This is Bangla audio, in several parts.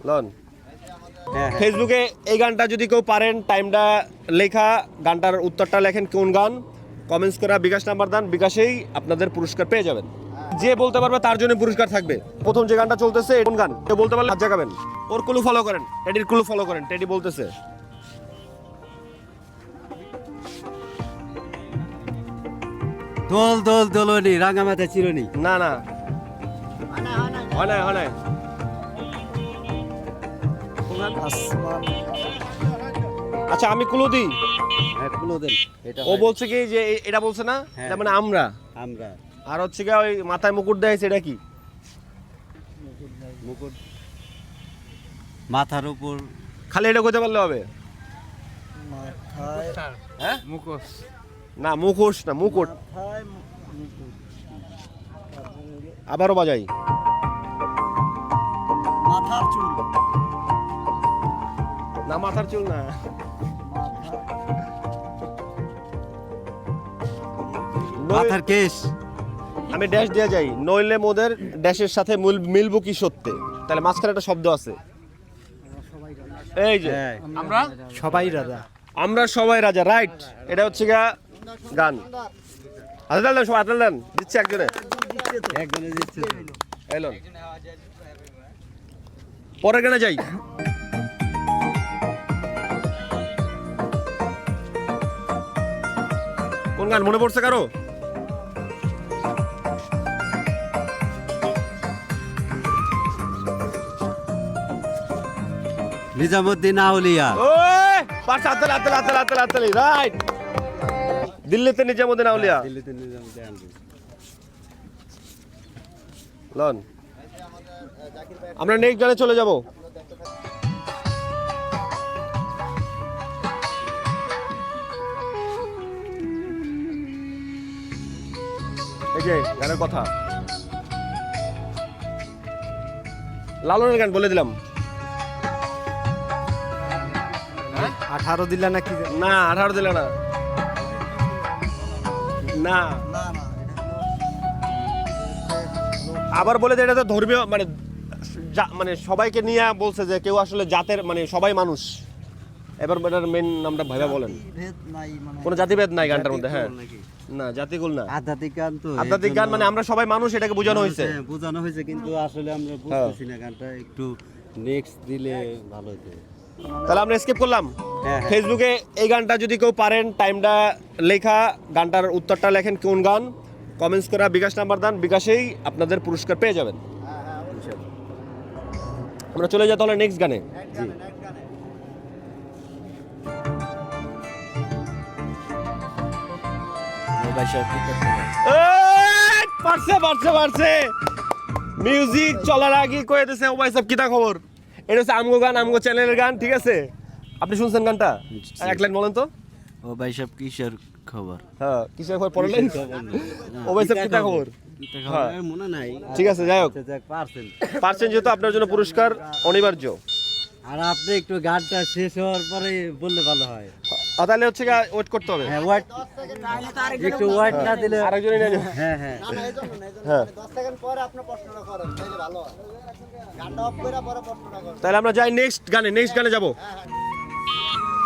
লন ফেসবুকে এই গানটা যদি কেউ পারেন টাইমটা লেখা গানটার উত্তরটা লেখেন কোন গান কমেন্টস করে বিকাশ নাম্বার দেন বিকাশেই আপনাদের পুরস্কার পেয়ে যাবেন যে বলতে পারবে তার জন্য পুরস্কার থাকবে প্রথম যে গানটা চলতেছে কোন গান কেউ বলতে পারলে হাত জাগাবেন ওর ক্লু ফলো করেন টেডির ক্লু ফলো করেন টেডি বলতেছে দোল দোল দোলনি রাঙামাতা চিরনি না না হয় না হয় না আচ্ছা আমি ক্লু দিই হ্যাঁ ক্লু দেন এটা ও বলছে কি যে এটা বলছে না এটা মানে আমরা আমরা আর হচ্ছে কি ওই মাথায় মুকুট দেয় সেটা কি মুকুট মাথার উপর খালি এটা কইতে পারলে হবে হ্যাঁ মুখোশ না মুখোশ না মুকুট আবারও বাজাই মাথার চুল না মাথার চুল না মাথার কেশ আমি ড্যাশ দিয়ে যাই নইলে মোদের ড্যাশের সাথে মিলবো কি সত্যি তাহলে মাঝখানে একটা শব্দ আছে এই যে আমরা সবাই রাজা আমরা সবাই রাজা রাইট এটা হচ্ছে গা গান আদল দেন সবাই আদল দেন দিচ্ছে একজনে একজনে দিচ্ছে এলন পরের গানে যাই কোন গান মনে পড়ছে কারো নিজামুদ্দিন আউলিয়া ওই পাঁচ আতল আতল আতল আতল আতল রাইট দিল্লিতে নিজামুদ্দিন আউলিয়া দিল্লিতে নিজামুদ্দিন আউলিয়া লন আমরা নেক্সট গানে চলে যাব এই যে গানের কথা লালনের গান বলে দিলাম 18 দিলা নাকি না 18 দিলে না না আবার বলে যে এটা তো ধর্মীয় মানে মানে সবাইকে নিয়ে বলছে যে কেউ আসলে জাতের মানে সবাই মানুষ এবার এটার মেন নামটা ভাইবা বলেন কোনো জাতিভেদ নাই গানটার মধ্যে হ্যাঁ না জাতিকুল না আধ্যাত্মিক গান তো আধ্যাত্মিক গান মানে আমরা সবাই মানুষ এটাকে বোঝানো হয়েছে বোঝানো হয়েছে কিন্তু আসলে আমরা বুঝতেছি না গানটা একটু নেক্সট দিলে ভালো হতো তাহলে আমরা স্কিপ করলাম হ্যাঁ ফেসবুকে এই গানটা যদি কেউ পারেন টাইমটা লেখা গানটার উত্তরটা লেখেন কোন গান কমেন্টস করে বিকাশ নাম্বার দেন বিকাশেই আপনাদের পুরস্কার পেয়ে যাবেন আমরা চলে যাই তাহলে নেক্সট গানে জি পারছে পারছে পারছে মিউজিক চলার আগে কয়ে দিছে ও ভাই সব কিতা খবর এটা হচ্ছে আমগো গান আমগো চ্যানেলের গান ঠিক আছে আপনি শুনছেন গানটা এক লাইন বলেন তো ও ভাই সব কিসের খবর হ্যাঁ কিসের খবর পড়লেন ও ভাই সব কিতা খবর মনে নাই ঠিক আছে যাই হোক পারছেন পারছেন যেহেতু আপনার জন্য পুরস্কার অনিবার্য আর আপনি একটু গানটা শেষ হওয়ার পরে বললে ভালো হয় তাহলে হচ্ছে ওয়েট করতে হবে হ্যাঁ ওয়াট একটু ওয়াট না দিলে আরেকজনই নিয়ে যাবে হ্যাঁ হ্যাঁ হ্যাঁ 10 সেকেন্ড পরে আপনি প্রশ্নটা করেন তাহলে ভালো হয় গানটা অফ করে পরে প্রশ্নটা করেন তাহলে আমরা যাই নেক্সট গানে যাব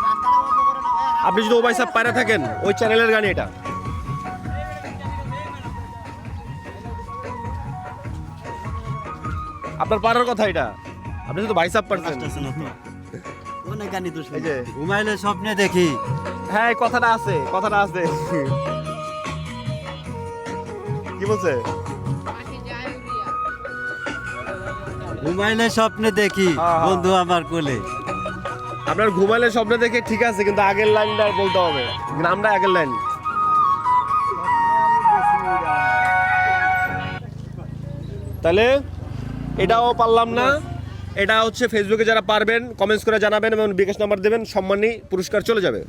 রাস্তাটা বন্ধ করে না ভাই আপনি যদি ও ভাই সাহেব পায়রা থাকেন ওই চ্যানেলের গান এটা আপনার পারার কথা এটা আপনি শুধু ভাই সাহেব পারছেন অনেক গানই তো এই যে ঘুমাইলে স্বপ্নে দেখি হ্যাঁ এই কথাটা আছে কি বলছে ঘুমাইলে স্বপ্নে দেখি হ্যাঁ, হ্যাঁ। বন্ধু আমার কোলে আপনার ঘুমাইলে স্বপ্ন দেখে ঠিক আছে কিন্তু আগের লাইনটা বলতে হবে নামটা আগের লাইন তাহলে এটাও পারলাম না এটা হচ্ছে ফেসবুকে যারা পারবেন কমেন্টস করে জানাবেন এবং বিকাশ নাম্বার দেবেন সম্মানী পুরস্কার চলে যাবে